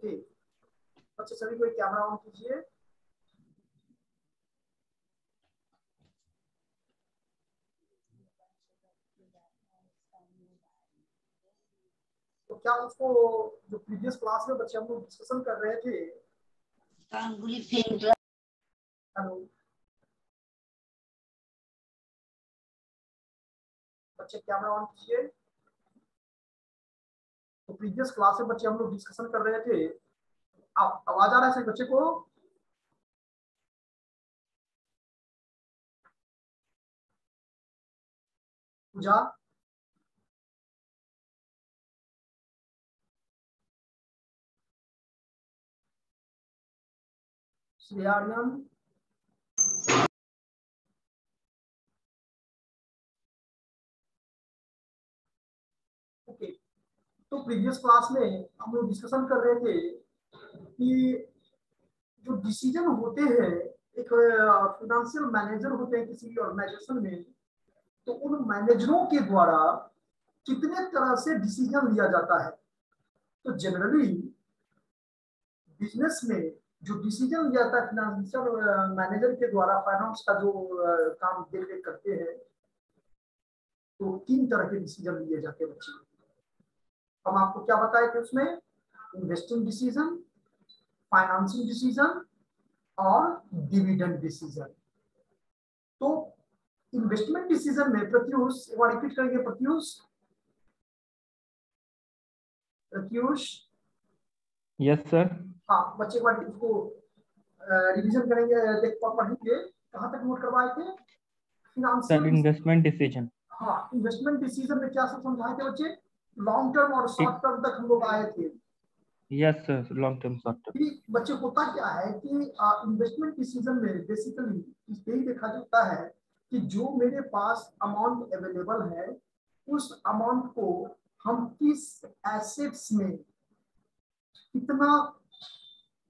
Okay बच्चे सभी कोई कैमरा ऑन कीजिए। तो क्या उसको जो प्रीवियस क्लास में बच्चे हम लोग डिस्कशन कर रहे थे। हेलो बच्चे कैमरा ऑन कीजिए। तो प्रीवियस क्लास में बच्चे हम लोग डिस्कशन कर रहे थे। आवाज आ रहा है सही बच्चे को? पूजा श्रेयान ओके तो प्रीवियस क्लास में हम लोग डिस्कशन कर रहे थे कि जो डिसीजन होते हैं एक फाइनेंशियल मैनेजर होते हैं किसी भी ऑर्गेनाइजेशन में, तो उन मैनेजरों के द्वारा कितने तरह से डिसीजन लिया जाता है। तो जनरली बिजनेस में जो डिसीजन लिया जाता है फाइनेंशियल मैनेजर के द्वारा, फाइनेंस का जो काम देख रेख करते हैं, तो 3 तरह के डिसीजन लिए जाते हैं बच्चे। हम आपको क्या बताए थे उसमें? इन्वेस्टिंग डिसीजन, फाइनेंसिंग डिसीजन और डिविडेंड डिसीजन। तो इन्वेस्टमेंट डिसीजन में प्रत्यूष एक बार रिपीट करेंगे। Pratyush Pratyush yes sir. हाँ बच्चे एक बार उसको रिवीजन करेंगे, देख पढ़ेंगे। कहाँ तक नोट करवाए थे? Sir financial investment decision. हाँ इन्वेस्टमेंट डिसीजन में क्या सब समझाए थे बच्चे? लॉन्ग टर्म और शॉर्ट टर्म तक हम लोग आए थे। Yes sir, long term short term. बच्चे होता क्या है कि इन्वेस्टमेंट डिसीजन में बेसिकली यही देखा जाता है कि जो मेरे पास अमाउंट अवेलेबल है उस अमाउंट को हम किस एसेट्स में कितना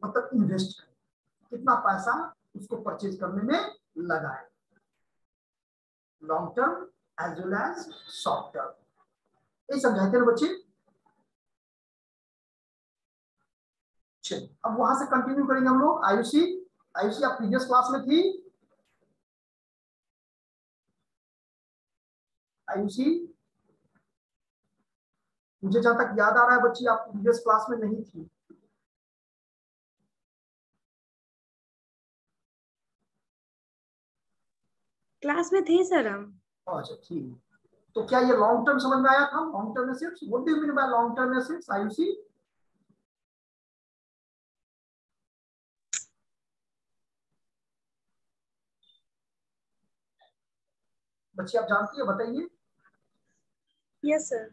मतलब इन्वेस्ट करें, कितना पैसा उसको परचेज करने में लगाए, long term as well as short term. ये समझाए थे ना बच्चे? चलिए अब वहां से कंटिन्यू करेंगे हम लोग। आयुषी आयुषी आप प्रीवियस क्लास में थी? आयुषी मुझे जहां तक याद आ रहा है बच्ची आप प्रीवियस क्लास में नहीं थी। क्लास में थे सर हम। अच्छा ठीक। तो क्या ये लॉन्ग टर्म समझ में आया था? Long term assets, what do you mean by long term assets Ayushi? बच्ची आप जानती है, बताइए। Yes sir.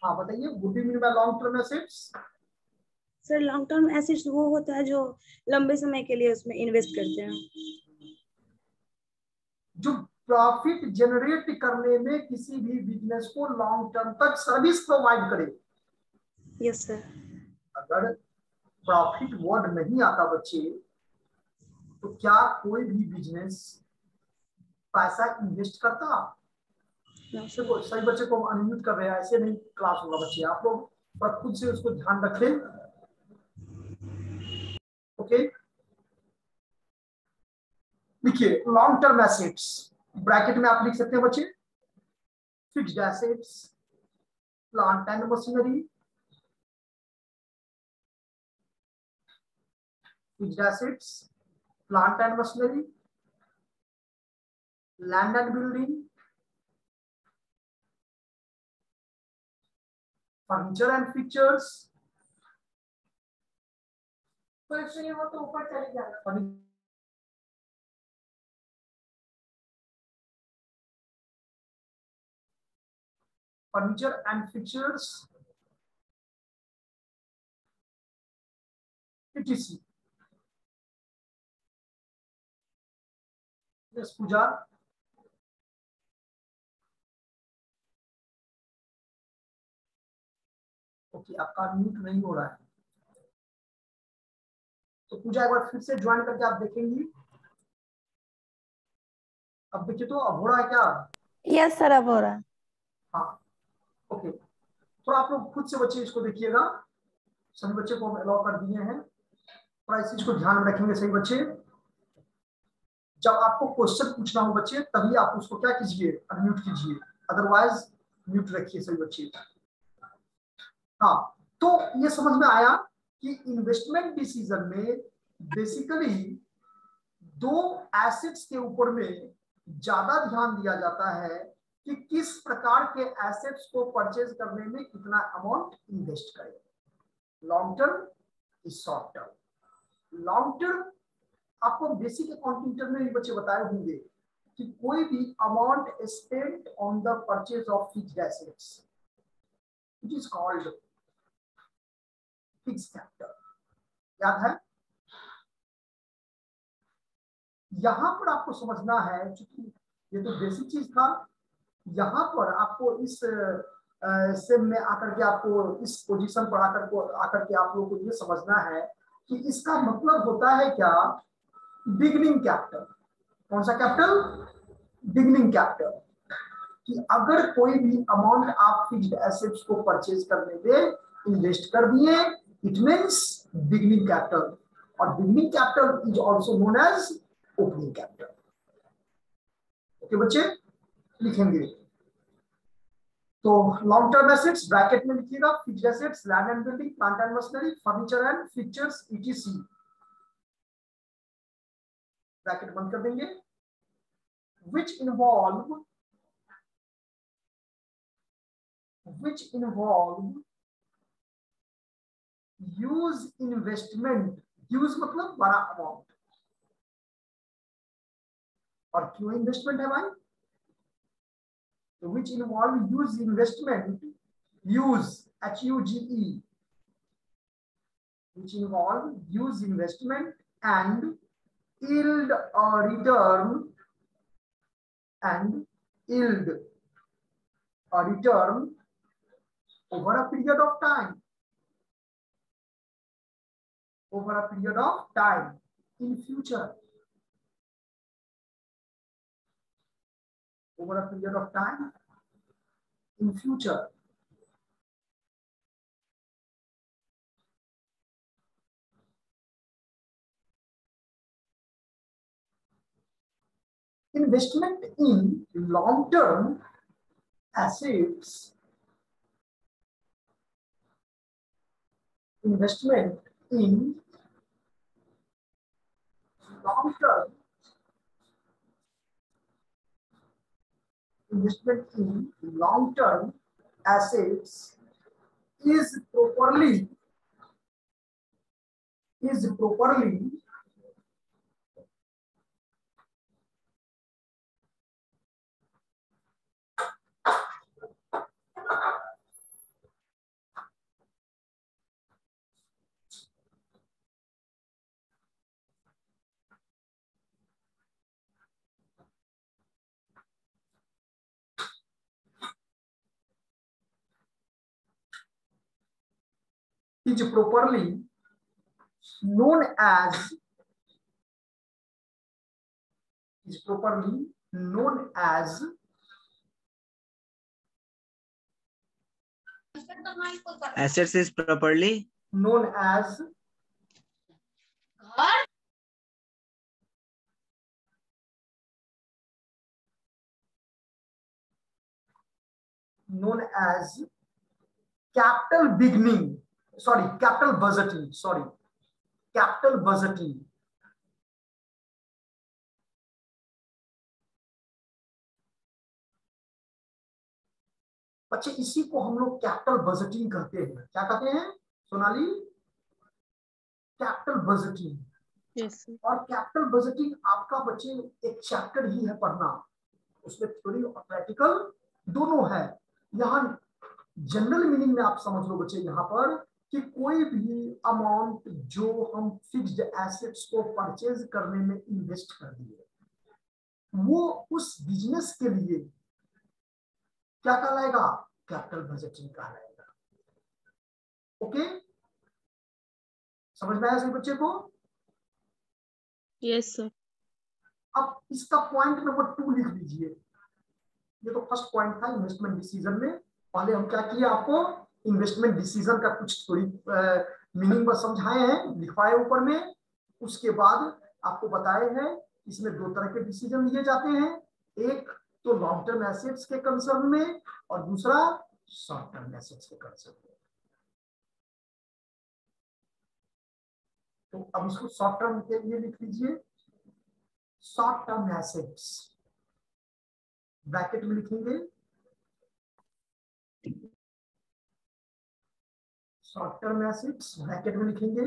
हाँ बताइए, what do you mean by long term assets? Sir long term assets वो होता है जो लंबे समय के लिए उसमें इन्वेस्ट करते हैं। जो प्रॉफिट जनरेट करने में किसी भी बिजनेस को लॉन्ग टर्म तक सर्विस प्रोवाइड करे। Yes sir. अगर प्रॉफिट वर्ड नहीं आता बच्चे तो क्या कोई भी बिजनेस पैसा इन्वेस्ट करता? देखो सही बच्चे को अनम्यूट कर रहे हैं, ऐसे नहीं क्लास होगा बच्चे, आप लोग पर खुद से उसको ध्यान रखें। ओके देखिए लॉन्ग टर्म एसेट्स ब्रैकेट में आप लिख सकते हैं बच्चे, fixed assets, plant and machinery, fixed assets, plant and machinery, land and building, furniture and fixtures. वो तो ऊपर चले जाएगा। Furniture and fixtures etc. Yes Puja. Okay आपका म्यूट नहीं हो रहा है, तो पूजा एक बार फिर से ज्वाइन करके आप देखेंगी। अब देखिए तो अब हो रहा है क्या? यस सर अब हो रहा है। हाँ ओके थोड़ा आप लोग खुद से बच्चे इसको देखिएगा। सभी बच्चे को हम अलाउ कर दिए हैं। थोड़ा इस चीज को ध्यान में रखेंगे सही बच्चे। जब आपको क्वेश्चन पूछना हो बच्चे तभी आप उसको क्या कीजिए, अनम्यूट कीजिए, अदरवाइज म्यूट रखिए सही बच्चे। हाँ, तो ये समझ में आया कि इन्वेस्टमेंट डिसीजन में बेसिकली दो एसेट्स के ऊपर में ज्यादा ध्यान दिया जाता है कि किस प्रकार के एसेट्स को परचेज करने में कितना अमाउंट इन्वेस्ट करें, long term short term. Long term आपको बेसिक अकाउंटिंग टर्म में भी बच्चे बताए होंगे कि कोई भी amount spent on the purchase of fixed assets it is called fixed capital. याद है? यहां पर आपको समझना है, क्योंकि ये तो बेसिक चीज था, यहां पर आपको इस सेम में आकर के आपको इस पोजीशन पर आकर के आप लोगों को ये समझना है कि इसका मतलब होता है क्या, बिगिनिंग कैपिटल। कौन सा कैपिटल? Beginning capital. कि अगर कोई भी अमाउंट आप फिक्स्ड एसेट्स को परचेज करने में इन्वेस्ट कर दिए, इट मींस बिगिनिंग कैपिटल। और beginning capital is also known as opening capital. Okay बच्चे, लिखेंगे तो लॉन्ग टर्म एसेट्स ब्रैकेट में लिखिएगा, fixed assets land and building, plant and machinery, furniture and fixtures etc, bracket बंद कर देंगे। which involve use investment, use मतलब बड़ा अमाउंट। और क्यों इन्वेस्टमेंट है भाई? तो which involve use investment, use HUGE, which involve use investment and yield or return and yield or return over a period of time, over a period of time in future, over a period of time in future। Investment in long-term assets, investment in long-term, investment in long-term assets is properly known as assets is properly known as capital beginning, capital budgeting, बच्चे इसी को हम लोग capital budgeting कहते हैं। क्या कहते हैं Sonali? Capital budgeting. Yes, sir. और कैपिटल बजटिंग आपका बच्चे एक चैप्टर ही है पढ़ना, उसमें थ्योरी और प्रैक्टिकल दोनों है। यहाँ जनरल मीनिंग में आप समझ लो बच्चे यहाँ पर कि कोई भी अमाउंट जो हम फिक्स्ड एसेट्स को परचेज करने में इन्वेस्ट कर दिए, वो उस बिजनेस के लिए क्या कहलाएगा? कैपिटल बजटिंग कहलाएगा। ओके, समझ में आया सभी बच्चे को? Yes, sir. अब इसका पॉइंट नंबर 2 लिख लीजिए। ये तो फर्स्ट पॉइंट था इन्वेस्टमेंट डिसीजन में। पहले हम क्या किए, आपको इन्वेस्टमेंट डिसीजन का कुछ थोड़ी मीनिंग बस समझाए हैं, लिखवाए ऊपर में। उसके बाद आपको बताए हैं इसमें दो तरह के डिसीजन लिए जाते हैं, एक तो लॉन्ग टर्म एसेट्स के कंसर्न में और दूसरा शॉर्ट टर्म एसेट्स के कंसर्न में। तो अब इसको शॉर्ट टर्म के लिए लिख लीजिए, शॉर्ट टर्म एसेट्स ब्रैकेट में लिखेंगे, शॉर्ट टर्म एसेट्स ब्रैकेट में लिखेंगे,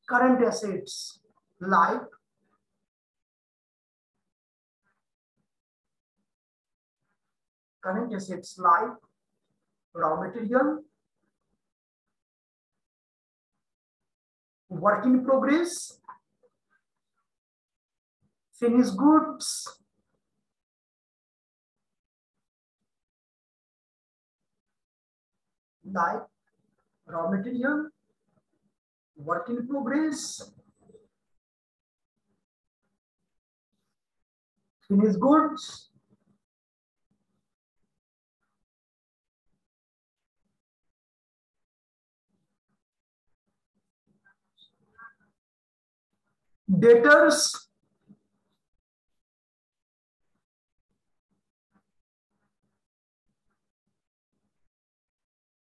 current assets like raw material, work in progress, finished goods, like raw material, work in progress, finished goods, debtors,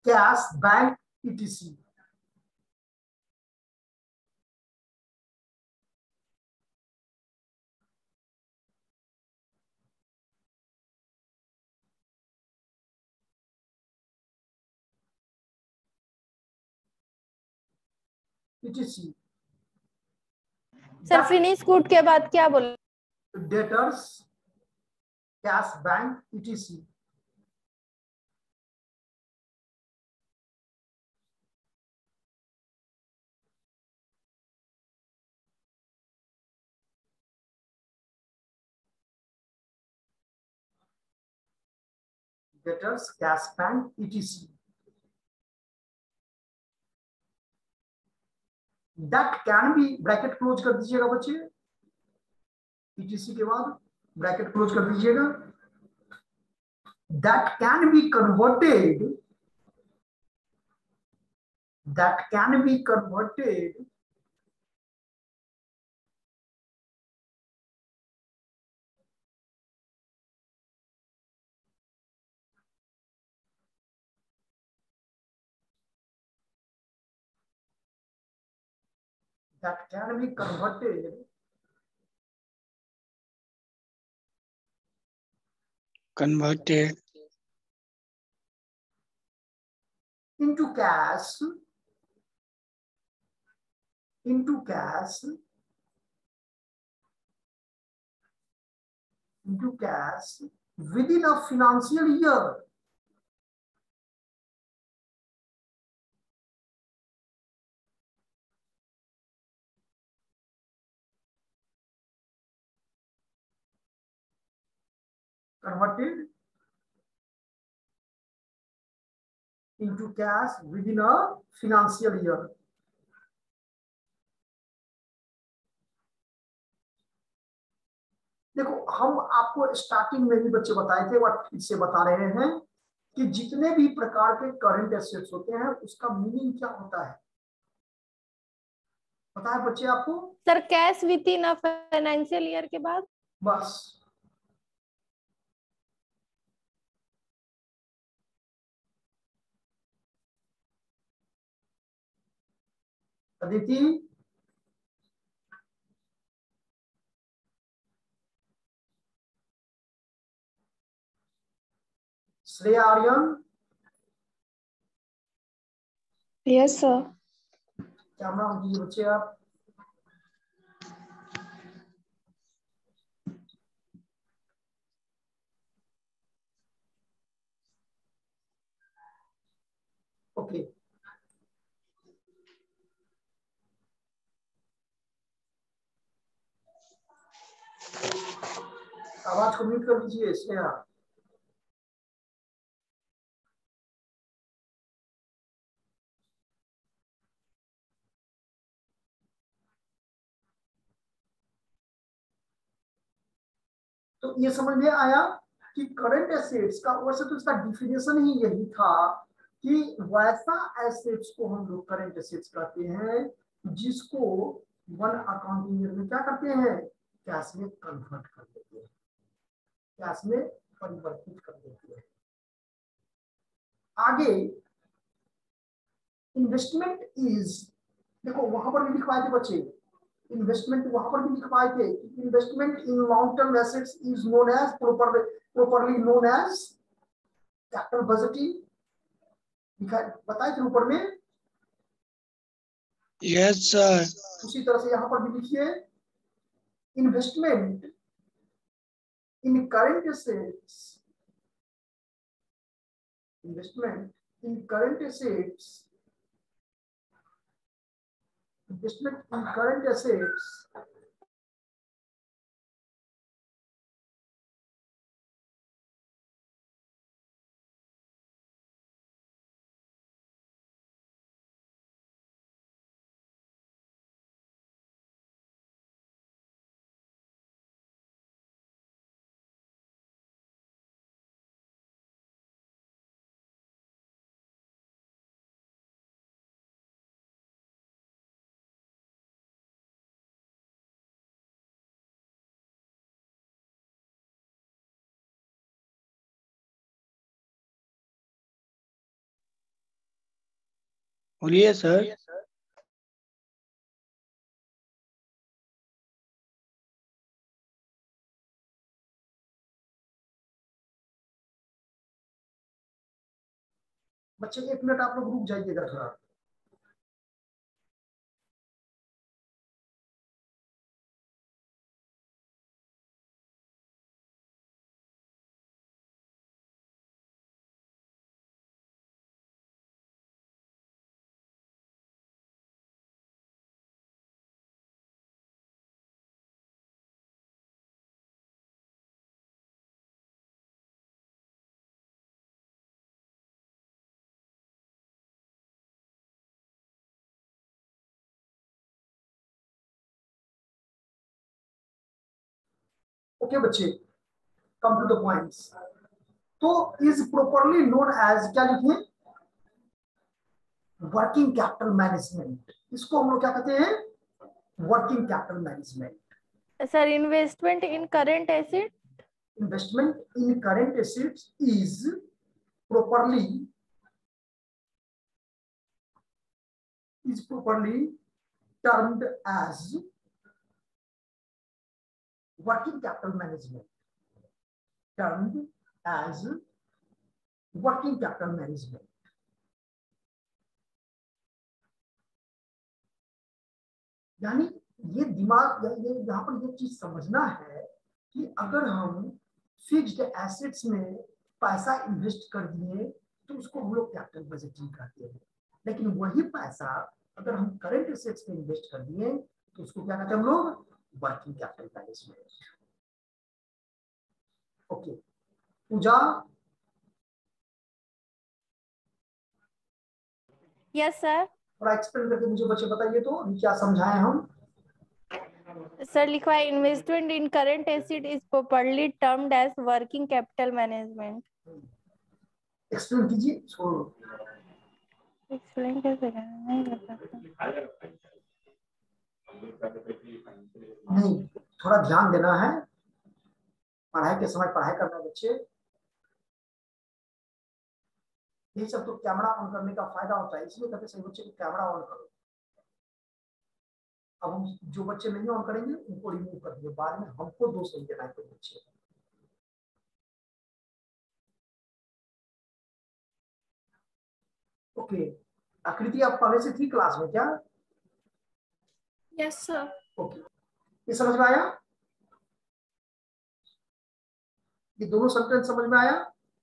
cash, bank, etc. etc. Sir finish good के बाद क्या बोला? Debtors, cash, bank, etc. Debtors, cash, bank, etc. That can be, bracket close कर दीजिएगा बच्चे, etc के बाद bracket close कर दीजिएगा। That can be converted, that can be converted that can be converted converted into cash, into cash, into cash within a financial year. Converted into cash within a financial year. देखो हम आपको starting में भी बच्चे बताए थे, और फिर से बता रहे हैं कि जितने भी प्रकार के करंट एसेट्स होते हैं उसका मीनिंग क्या होता है, पता है बच्चे आपको? Sir cash with in financial year के बाद बस अदिति, श्रेया, आर्यन, यस सर। क्या नाम दिए बच्चे आप? ओके, आवाज को म्यूट कर दीजिए श्रेया। तो ये समझ में आया कि करंट एसेट्स का, वैसे तो इसका डिफिनेशन ही यही था कि वैसा एसेट्स को हम लोग करंट एसेट्स कहते हैं जिसको वन अकाउंटिंग ईयर में क्या करते हैं, कैश में कन्वर्ट कर देते हैं, कैश में परिवर्तित कर देते हैं। आगे इन्वेस्टमेंट इज, देखो वहां पर भी लिखवाए थे बच्चे, इन्वेस्टमेंट वहां पर भी लिखवाए थे, investment in long term assets is known as properly known as capital budgeting, बताए थे ऊपर में। Yes sir. उसी तरह से यहां पर भी लिखिए, investment in current assets, investment in current assets, investment in current assets बोलिए सर। बच्चे 1 मिनट आप लोग रुक जाइएगा थोड़ा। ओके बच्चे, कम टू द पॉइंट्स। तो इज प्रोपरली नोन एज, क्या लिखे, वर्किंग कैपिटल मैनेजमेंट। इसको हम लोग क्या कहते हैं, working capital management. Sir investment in current asset, investment in current assets is properly termed as working capital management, termed as working capital management। यानी ये दिमाग, ये यहाँ पर ये चीज समझना है कि अगर हम फिक्स्ड एसेट्स में पैसा इन्वेस्ट कर दिए तो उसको हम लोग कैपिटल बजटिंग कहते हैं, लेकिन वही पैसा अगर हम करंट एसेट्स में इन्वेस्ट कर दिए तो उसको क्या कहते हैं हम लोग, working capital management. Okay Pooja. Yes sir. थोड़ा एक्सप्लेन करके मुझे बच्चे बताइए तो अभी क्या समझाएं हम। सर लिखवा है investment in current asset is properly termed as working capital management. Explain कीजिए। छोड़ो, एक्सप्लेन कैसे करना है, नहीं पता। नहीं, थोड़ा ध्यान देना है, पढ़ाई के समय पढ़ाई करना है बच्चे। ये सब तो कैमरा ऑन करने का फायदा होता है, इसलिए कहते सही बच्चे को कैमरा ऑन करो। अब हम जो बच्चे नहीं ऑन करेंगे उनको रिमूव कर देंगे, बाद में हमको दोष नहीं देना है कोई बच्चे। ओके, आकृति आप पहले से थी क्लास में क्या? Yes sir. ओके, ये समझ में आया? ये दोनों सेंटेंस समझ में आया?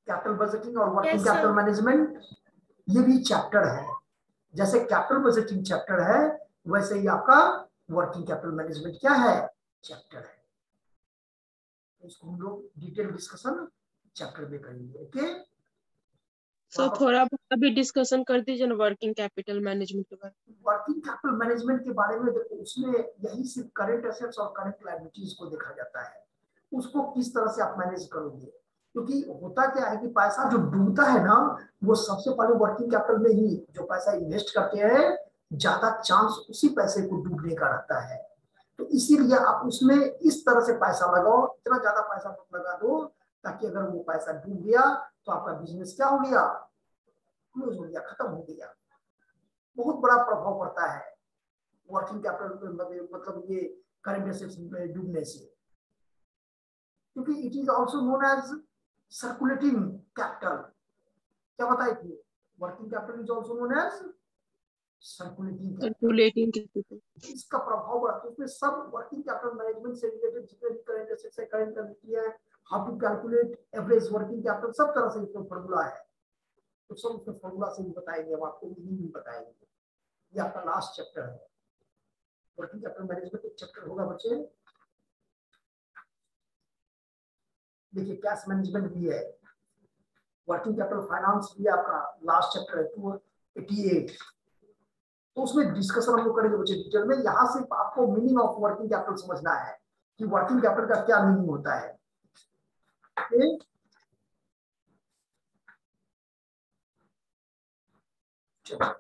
कैपिटल बजटिंग और वर्किंग कैपिटल मैनेजमेंट, ये भी चैप्टर है। जैसे कैपिटल बजटिंग चैप्टर है वैसे ही आपका वर्किंग कैपिटल मैनेजमेंट क्या है, चैप्टर है। इसको हम लोग डिटेल डिस्कशन चैप्टर में करेंगे। ओके सर थोड़ा अभी डिस्कशन कर दीजिए ना वर्किंग कैपिटल मैनेजमेंट के बारे में। वर्किंग कैपिटल मैनेजमेंट के बारे में देखो, उसमें यही सिर्फ करंट एसेट्स और करंट लायबिलिटीज को देखा जाता है, उसको किस तरह से आप मैनेज करोगे। क्योंकि होता क्या है कि पैसा जो डूबता है ना, वो सबसे पहले वर्किंग कैपिटल में ही, जो पैसा इन्वेस्ट करते हैं ज्यादा चांस उसी पैसे को डूबने का रहता है। तो इसीलिए आप उसमें इस तरह से पैसा लगाओ, इतना ज्यादा पैसा मत लगा दो ताकि अगर वो पैसा डूब गया तो आपका बिजनेस क्या हो गया, क्लोज हो गया, खत्म हो गया। बहुत बड़ा प्रभाव पड़ता है वर्किंग कैपिटल मतलब ये करंट एसेट्स में डूबने से, क्योंकि it is also known as circulating capital. क्या बताए थे, working capital is also known as circulating capital. Circulating capital. इसका प्रभाव बढ़ा, तो उसमें सब वर्किंग कैपिटल मैनेजमेंट से रिलेटेड जितने भी करंट एसेट्स है, करंट लिक्विडिटी है, how to calculate average working capital, सब तरह से इसमें फॉर्मूला है। तो सब उसमें फॉर्मूला से भी बताएंगे, हम आपको भी बताएंगे। ये आपका लास्ट चैप्टर है वर्किंग कैपिटल मैनेजमेंट। एक चैप्टर होगा बच्चे, देखिए कैश मैनेजमेंट भी है, वर्किंग कैपिटल फाइनेंस भी आपका लास्ट चैप्टर है 288। तो उसमें डिस्कशन हम लोग करेंगे बच्चे डिटेल में। यहाँ से आपको मीनिंग ऑफ वर्किंग कैपिटल समझना है कि वर्किंग कैपिटल का क्या मीनिंग होता है।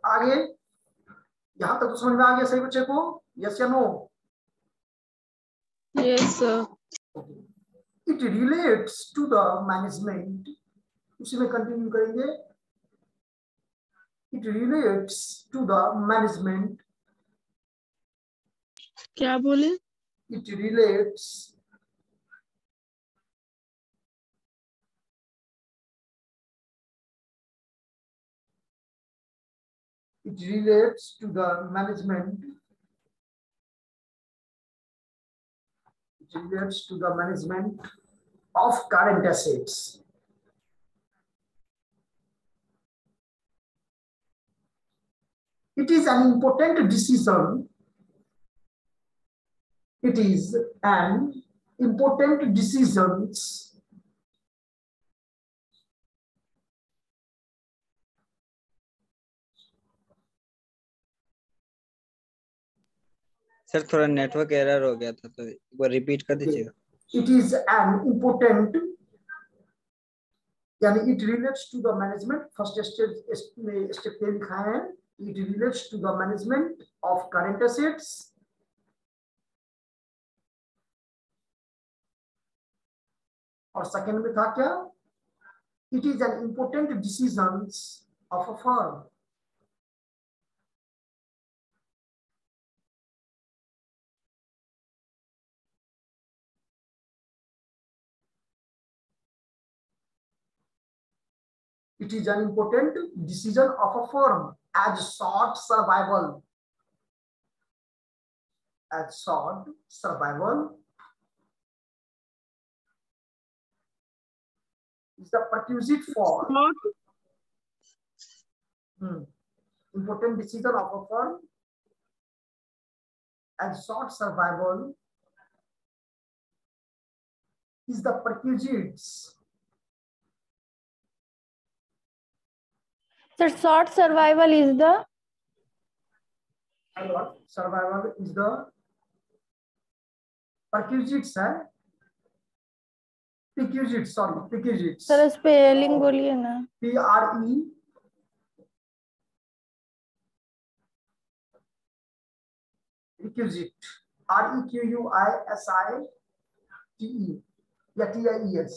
आगे यहां तक तो समझ में आ गया सही बच्चे को, यस या no? Yes sir. It relates to the management, उसी में कंटिन्यू करेंगे। It relates to the management, क्या बोले? It relates to the management, it relates to the management of current assets. It is an important decision. It is an important decisions sir थोड़ा network error हो गया था, तो एक बार repeat कर दीजिएगा। It is an important, यानी it relates to the management, first step पे लिखा है, it relates to the management of current assets. और सेकंड में था क्या, it is an important decisions of a firm. It is an important decision of a firm as short survival. As short survival is the prerequisite for important decision of a firm as short survival is the prerequisites. Sir, short survival is the Survival is the prerequisites है, prerequisites, sorry, prerequisites. Sir spelling बोलिए ना। PRE requisite, REQUISITE या TIES.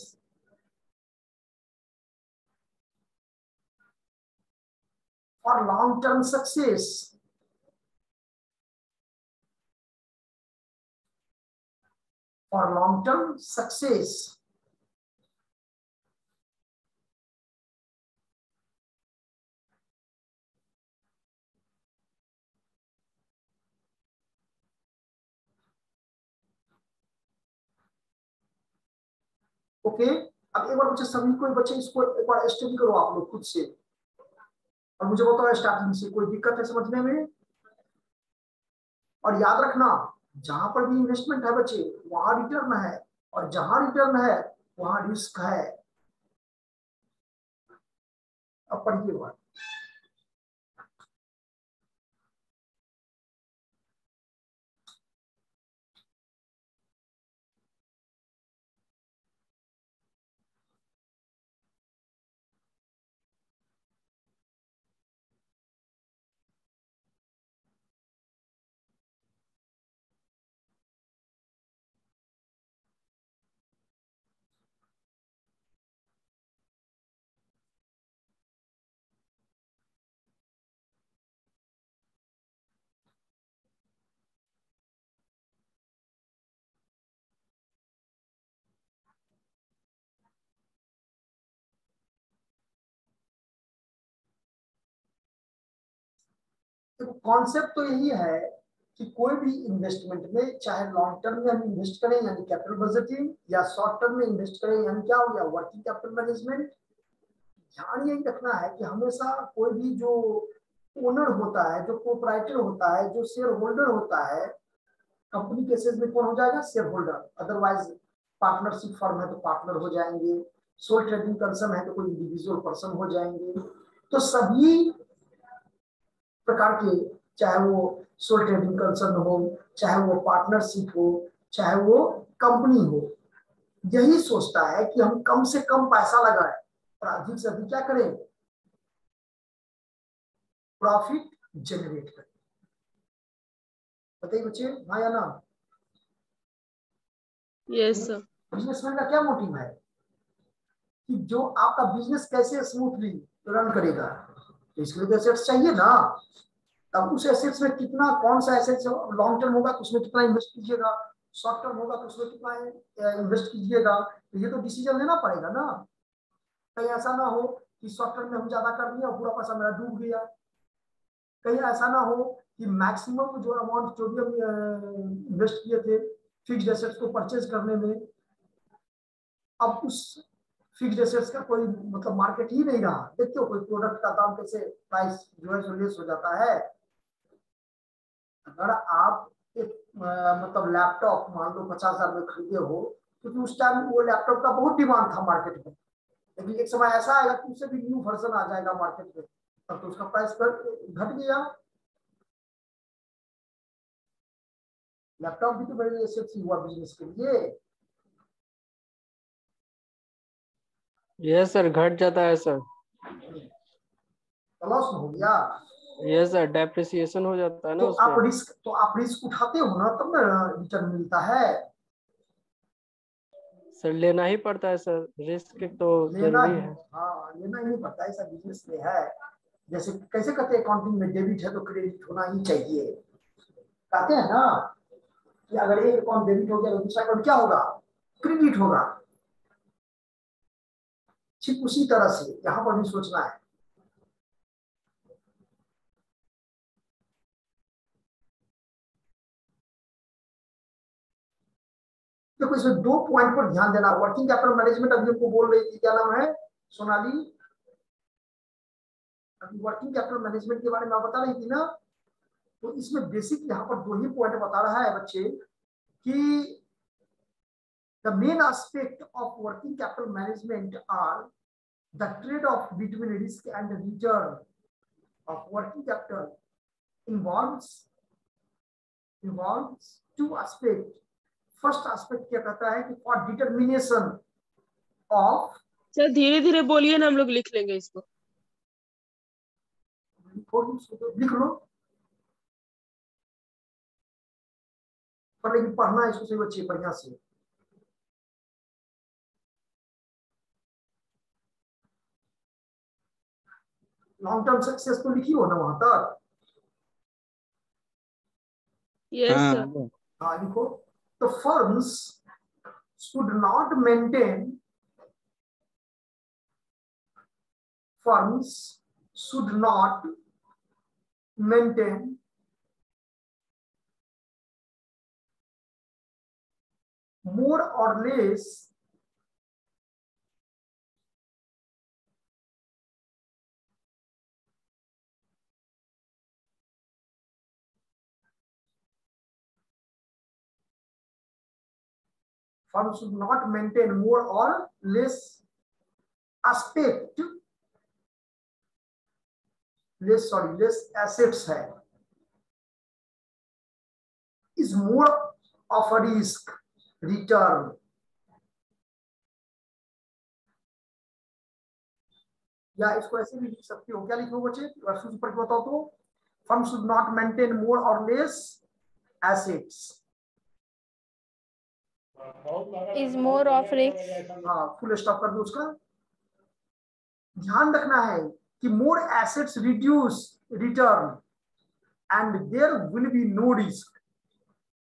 For long-term success, for long-term success, okay. अब एक बार बच्चे सभी को बच्चे इसको एक बार स्टडी करो आप लोग खुद से, और मुझे बताओ स्टार्टिंग से कोई दिक्कत है समझने में। और याद रखना, जहां पर भी इन्वेस्टमेंट है बच्चे वहां रिटर्न है, और जहां रिटर्न है वहां रिस्क है। अब पढ़िए बात। देखो कॉन्सेप्ट तो यही है कि कोई भी इन्वेस्टमेंट में, चाहे लॉन्ग टर्म में हम इन्वेस्ट करें यानी कैपिटल बजटिंग, या शॉर्ट टर्म में इन्वेस्ट करें यानी क्या हो गया वर्किंग कैपिटल मैनेजमेंट, ध्यान यही रखना है कि हमेशा कोई भी जो ओनर होता है, जो प्रोप्राइटर होता है, जो शेयर होल्डर होता है, कंपनी के केसेस में कौन हो जाएगा? Share holder. Otherwise partnership firm है तो पार्टनर हो जाएंगे, सोल ट्रेडिंग कंसर्न है तो कोई इंडिविजुअल पर्सन हो जाएंगे। तो सभी प्रकार के, चाहे वो सोल ट्रेडिंग कंसर्न हो, चाहे वो पार्टनरशिप हो, चाहे वो कंपनी हो, यही सोचता है कि हम कम से कम पैसा लगाएं और अधिक से अधिक क्या करें? प्रॉफिट जनरेट करें। बताइए बच्चे, हाँ या ना? Yes sir. बिजनेसमैन का क्या मोटिव है कि जो आपका बिजनेस कैसे स्मूथली रन करेगा, तो इसके लिए एसेट्स चाहिए ना। अब उस एसेट्स में कितना, कौन सा एसेट्स लॉन्ग टर्म होगा तो उसमें कितना इन्वेस्ट कीजिएगा, शॉर्ट टर्म होगा तो उसमें कितना इन्वेस्ट कीजिएगा, तो ये तो डिसीजन लेना पड़ेगा ना। कहीं ऐसा ना हो कि शॉर्ट टर्म में हम ज्यादा कर दिए और पूरा पैसा मेरा डूब गया। कहीं ऐसा ना हो कि मैक्सिमम जो अमाउंट जो भी हम इन्वेस्ट किए थे फिक्स्ड एसेट्स को परचेज करने में, अब उस फिक्स्ड एसेट्स का कोई मतलब मार्केट ही नहीं रहा। देखते हो कोई प्रोडक्ट का दाम कैसे प्राइस जो है लेस हो जाता है। अगर आप एक मतलब लैपटॉप मान लो 50,000 में खरीदे हो, क्योंकि उस टाइम वो लैपटॉप का बहुत डिमांड था मार्केट में, लेकिन एक समय ऐसा आएगा कि उससे भी न्यू वर्जन आ जाएगा मार्केट में, तब तो उसका प्राइस घट गया। लैपटॉप भी तो बड़ी एसेट्स ही हुआ बिजनेस के लिए। यस सर, घट जाता है सर। लॉस हो गया। यस सर, डेप्रिसिएशन हो जाता है ना तो आप रिस्क उठाते हो ना, तब ना रिटर्न मिलता है। सर लेना ही पड़ता है सर, रिस्क तो लेना जरूरी ही, है। हाँ लेना ही नहीं पड़ता, ऐसा बिजनेस में है। जैसे कैसे कहते हैं अकाउंटिंग में डेबिट है तो क्रेडिट होना ही चाहिए, कहते हैं ना कि अगर एक अकाउंट डेबिट हो गया तो दूसरा अकाउंट क्या होगा? क्रेडिट होगा। ठीक उसी तरह से यहाँ पर भी सोचना है। देखो इसमें 2 पॉइंट पर ध्यान देना। वर्किंग कैपिटल मैनेजमेंट अभी हमको बोल रही थी, क्या नाम है सोनाली? अभी वर्किंग कैपिटल मैनेजमेंट के बारे में आप बता रही थी ना। तो इसमें बेसिक यहाँ पर 2 ही पॉइंट बता रहा है बच्चे कि the main aspect of working capital management are the trade-off between risk and return of working capital involves 2 aspects. First aspect क्या कहता है कि फॉर डिटरमिनेशन ऑफ, सर धीरे धीरे बोलिए ना, हम लोग लिख लेंगे इसको। लिख लो पर लेकिन पढ़ना है इसको सही बच्चे बढ़िया से। लॉन्ग टर्म सक्सेस तो लिखी हो ना वहां तक? Yes sir. हाँ लिखो। तो firms should not maintain more or less firm should not maintain more or less assets है, is more of a risk return। या इसको ऐसे भी लिख सकते हो, क्या लिखो बच्चे वर्षों ऊपर बताओ तो? Firm should not maintain more और less assets, is more of risk। हाँ फुल स्टॉप कर दो उसका। ध्यान रखना है कि more assets reduce return and there will be no risk.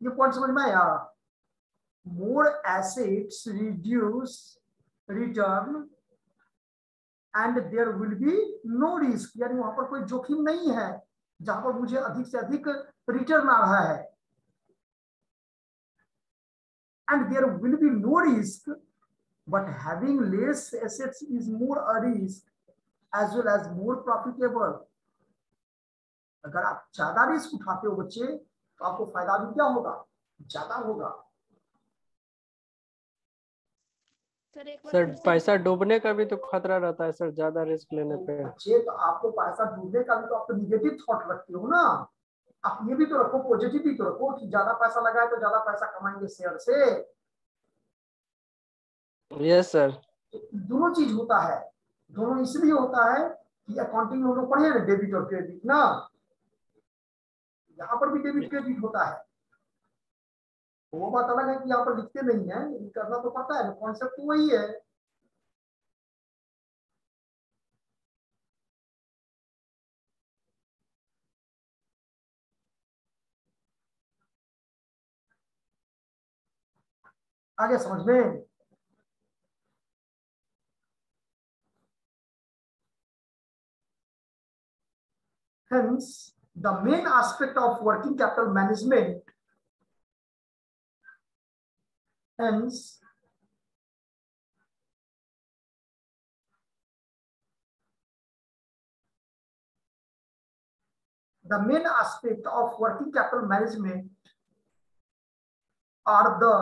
ये पॉइंट समझ में आया? More assets reduce return and there will be no risk, यानी वहां पर कोई जोखिम नहीं है। जहां पर मुझे अधिक से अधिक रिटर्न आ रहा है, and there will be no risk, but having less assets is more a risk as well as more profitable. अगर आप ज्यादा रिस्क उठाते हो बच्चे तो आपको फायदा भी क्या होगा, ज्यादा होगा। सर पैसा डूबने का भी तो खतरा रहता है सर, ज्यादा रिस्क लेने पे। बच्चे तो आपको पैसा डूबने का भी तो आप तो निगेटिव थॉट रखते हो ना, आप ये भी तो रखो, पॉजिटिव भी तो रखो कि ज्यादा पैसा लगाए तो ज्यादा पैसा कमाएंगे शेयर से। Yes sir. दोनों चीज होता है, दोनों इसलिए होता है कि अकाउंटिंग में हम लोग पढ़े ना डेबिट और क्रेडिट ना, यहाँ पर भी डेबिट क्रेडिट होता है। वो बात अलग है कि यहाँ पर लिखते नहीं है, लेकिन करना तो पड़ता है, कॉन्सेप्ट तो वही है। आगे समझ में। Hence, the main aspect of working capital management, hence, the main aspect of working capital management are the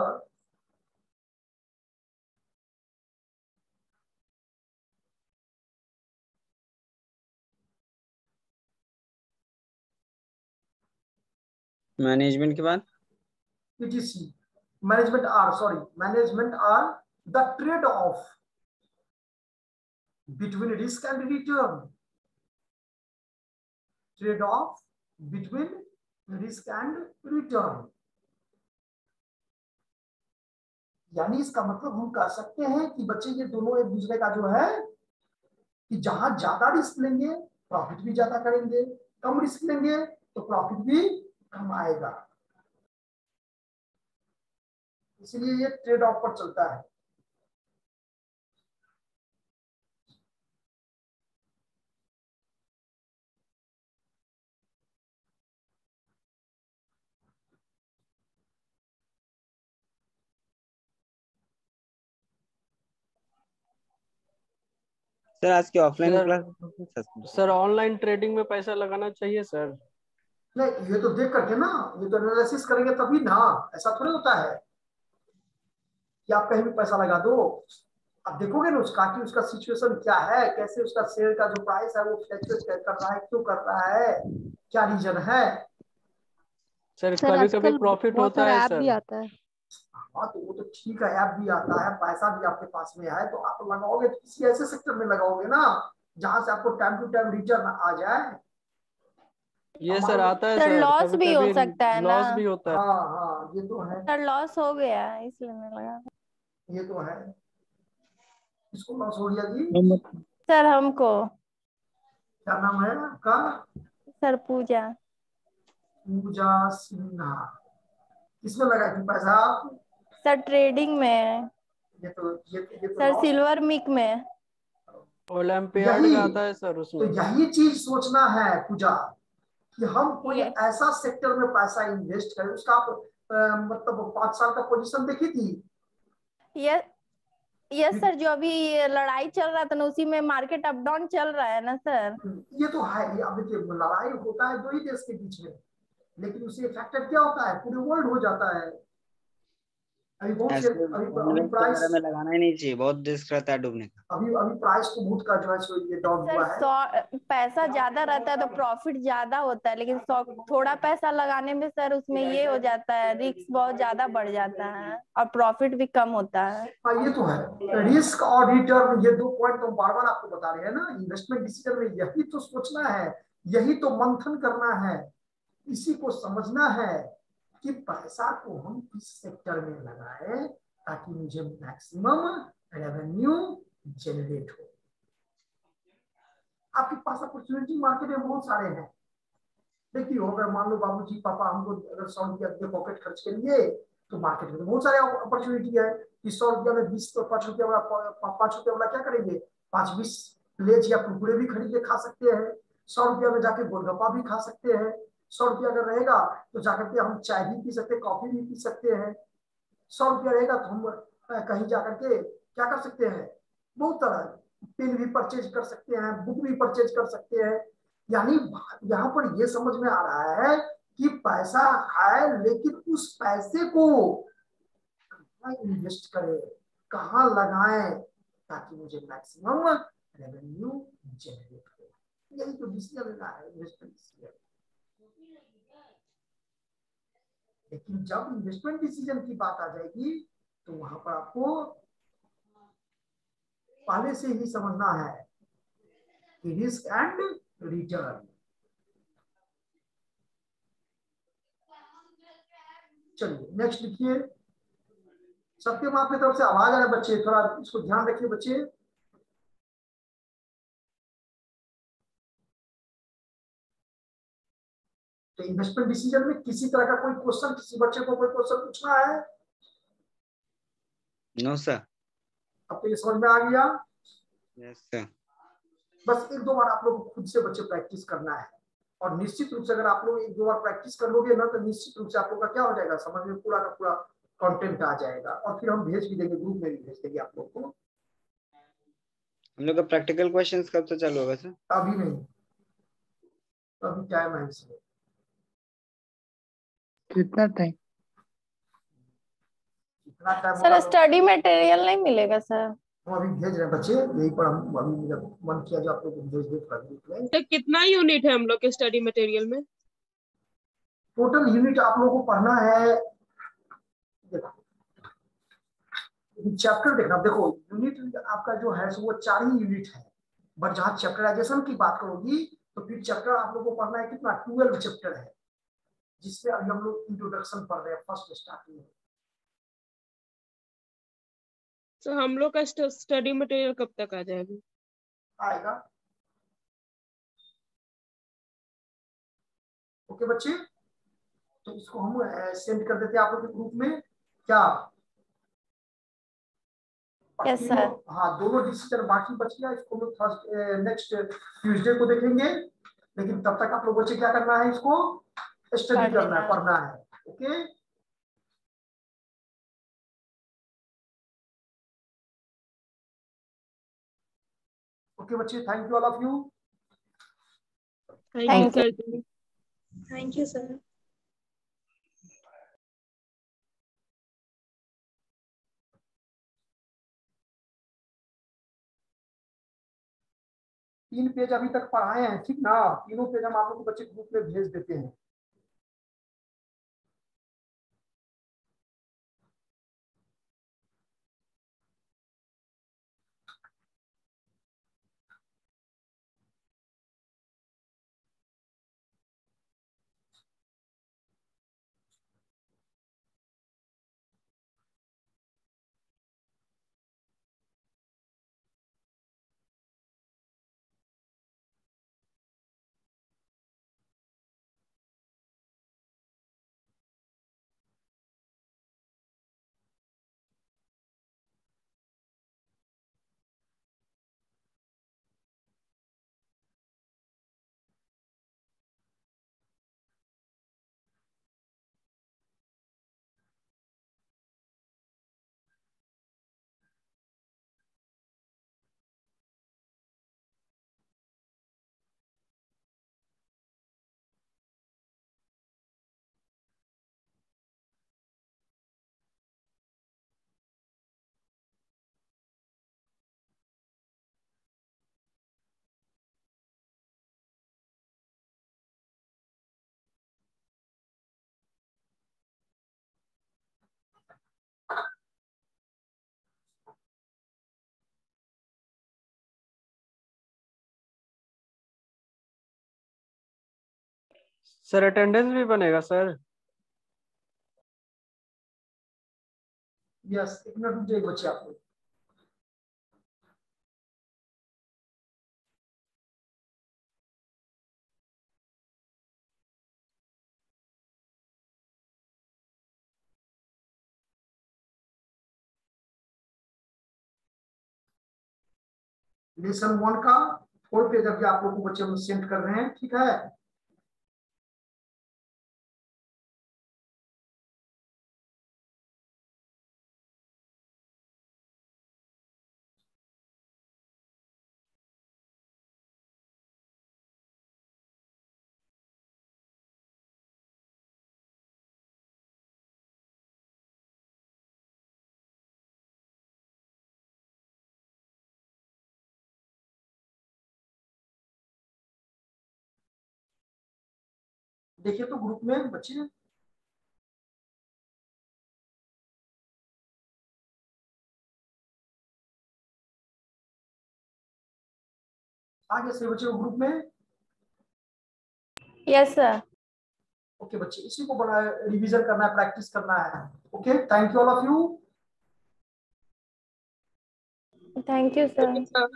management के बाद etc. Management are the trade-off between risk and return. Trade-off between risk and return. यानी इसका मतलब हम कह सकते हैं कि बच्चे ये दोनों एक दूसरे का जो है कि जहां ज्यादा रिस्क लेंगे प्रॉफिट भी ज्यादा करेंगे, कम रिस्क लेंगे तो प्रॉफिट भी कम आएगा, इसलिए ये ट्रेड ऑफ पर चलता है। सर आज की offline sir- class sir online trading में पैसा लगाना चाहिए सर? नहीं, ये तो देख करके ना, ये तो एनालिसिस करेंगे तभी ना, ऐसा थोड़ी होता है कि आप कहीं भी पैसा लगा दो। आप देखोगे ना उसका कि उसका सिचुएशन क्या है, कैसे उसका शेयर का जो प्राइस है वो फ्लक्चुएट कर रहा है, क्यों कर रहा है, क्या रीजन है। सर सर कभी कभी आजकल प्रॉफिट बहुत होता सारा है ऐप भी सर। आता है। हाँ तो वो तो ठीक है, ऐप भी आता है, पैसा भी आपके पास में है, तो आप लगाओगे तो किसी ऐसे सेक्टर में लगाओगे ना जहां से आपको टाइम टू टाइम रिटर्न आ जाए। ये सर आता है सर सर, लॉस कभी भी हो कभी सकता है ना। लॉस भी होता है। हाँ हाँ ये तो है, सर लॉस हो गया है इसलिए मैं लगा। ये तो है। इसको लॉस हो गया जी। सर हमको। क्या नाम है आपका? सर पूजा। पूजा सिन्हा। किसमें लगा थी पैसा आप? सर ट्रेडिंग में। ये तो सर लॉस। सिल्वर मिक में। ओलंपियाड यही का आता है सर तो उसमें। यही चीज सोचना है पूजा कि हम कोई ये ऐसा सेक्टर में पैसा इन्वेस्ट करें। उसका आप मतलब 5 साल का पोजीशन देखी थी? यस सर, जो अभी लड़ाई चल रहा था ना उसी में मार्केट अप डाउन चल रहा है ना सर। ये तो है, ये अब देखिए लड़ाई होता है दो ही देश के बीच में, लेकिन उससे इफेक्टेड क्या होता है, पूरे वर्ल्ड हो जाता है। अभी बहुत से ऐसे अभी इन्वेस्ट प्राइस वगैरह में लगाना ही नहीं चाहिए, बहुत रिस्क रहता है डूबने का। अभी प्राइस को बहुत का जो है सो ये डाउन हुआ है। सर पैसा ज्यादा रहता है तो प्रॉफिट ज्यादा होता है, लेकिन थोड़ा पैसा लगाने में सर उसमें ये हो जाता है, रिस्क बहुत ज्यादा बढ़ जाता है और प्रॉफिट भी कम होता है। हाँ ये तो है, रिस्क और रिटर्न, ये 2 पॉइंट तो बार बार आपको बता रहे हैं ना। इन्वेस्टमेंट डिसीजन में यही तो सोचना है, यही तो मंथन करना है, इसी को समझना है कि पैसा को हम किस सेक्टर में लगाए ताकि मुझे मैक्सिमम रेवेन्यू जनरेट हो। आपके पास अपॉर्चुनिटी मार्केट में बहुत सारे हैं। देखिए अगर मान लो बाबूजी पापा हमको अगर 100 रुपया अपने पॉकेट खर्च के लिए, तो मार्केट में तो बहुत सारे अपॉर्चुनिटी है कि 100 रुपया में 20 तो 5 रुपया वाला 5 रुपया वाला क्या करेंगे, 5-20 लेज या कुरकुरे भी खरीद के खा सकते हैं। 100 रुपया में जाके गोलगप्पा भी खा सकते हैं। 100 रुपया अगर रहेगा तो जाकर के हम चाय भी पी सकते हैं, कॉफी भी पी सकते हैं। 100 रुपया रहेगा तो हम कहीं जाकर के क्या कर सकते हैं, बहुत तरह पेन भी परचेज कर सकते हैं, बुक भी परचेज कर सकते हैं। यानी यहाँ पर ये समझ में आ रहा है कि पैसा है, लेकिन उस पैसे को कहाँ इन्वेस्ट करें, कहाँ लगाएं ताकि मुझे मैक्सिमम रेवेन्यू जनरेट हो। यही तो डिसीजन लेना है, इन्वेस्टमेंट डिसीजन। लेकिन जब इन्वेस्टमेंट डिसीजन की बात आ जाएगी तो वहां पर आपको पहले से ही समझना है कि रिस्क एंड रिटर्न। चलिए नेक्स्ट लिखिए। सत्यम आपकी तरफ से आवाज आ रहा है बच्चे, थोड़ा इसको ध्यान रखिए बच्चे। तो इन्वेस्टमेंट डिसीजन में किसी तरह का कोई क्वेश्चन, किसी बच्चे को कोई क्वेश्चन पूछना है? No sir. अब तो ये समझ में आ गया। Yes sir. बस एक दो बार आप लोग को खुद से बच्चे प्रैक्टिस करना है, और निश्चित रूप से अगर आप लोग एक दो बार प्रैक्टिस कर लोगे ना तो निश्चित रूप से आप लोग का क्या हो जाएगा, समझ में पूरा का पूरा कंटेंट आ जाएगा। और फिर हम भेज भी देंगे, ग्रुप में भी भेज देंगे आप लोग को। हम लोग का प्रैक्टिकल क्वेश्चंस कब से चालू होगा सर? अभी नहीं, अभी टाइम है इसमें। कितना टाइम? इतना टाइम सर स्टडी मटेरियल नहीं मिलेगा सर? हम अभी भेज रहे हैं बच्चे, यही पर हम अभी मेरा मन किया जो आप लोग को भेज दे ग्रुप में। तो कितना यूनिट है हम लोग के स्टडी मटेरियल में? टोटल यूनिट आप लोगों को पढ़ना है, देखो चैप्टर देखना, देखो यूनिट आपका जो है वो 4 ही यूनिट है। बट जहाँ चैप्टराइजेशन की बात करोगी तो फिर चैप्टर आप लोगों को पढ़ना है कितना, 12 चैप्टर है, जिसमें अभी हम लोग इंट्रोडक्शन पढ़ रहे हैं, फर्स्ट स्टार्टिंग में। तो हम लोग का स्टडी मटेरियल कब तक आ जाएगा? आएगा। ओके बच्चे, तो इसको हम सेंड कर देते हैं आप लोग के ग्रुप में क्या? Yes sir. हाँ दोनों डिसीजन बाकी बच गया, इसको हम थर्स्ट नेक्स्ट ट्यूसडे को देखेंगे। लेकिन तब तक आप लोग बच्चे क्या करना है, इसको स्टडी करना है, पढ़ना है। ओके ओके बच्चे, thank you all of you. Thank you sir. Thank you sir. तीन पेज अभी तक पढ़ाए हैं, ठीक ना? तीनों पेज हम आप लोग को बच्चे ग्रुप में भेज देते हैं। सर अटेंडेंस भी बनेगा सर? यस, एक मिनट रुक जाइए बच्चे आप लोग। लेसन 1 का कोई पेज अभी आप लोगों को बच्चे हम सेंड कर रहे हैं, ठीक है। देखिए तो ग्रुप में बच्चे आगे से बच्चे ग्रुप में। Yes sir. ओके बच्चे, इसी को बड़ा रिवीजन करना है, प्रैक्टिस करना है। Okay, thank you all of you. Thank you sir.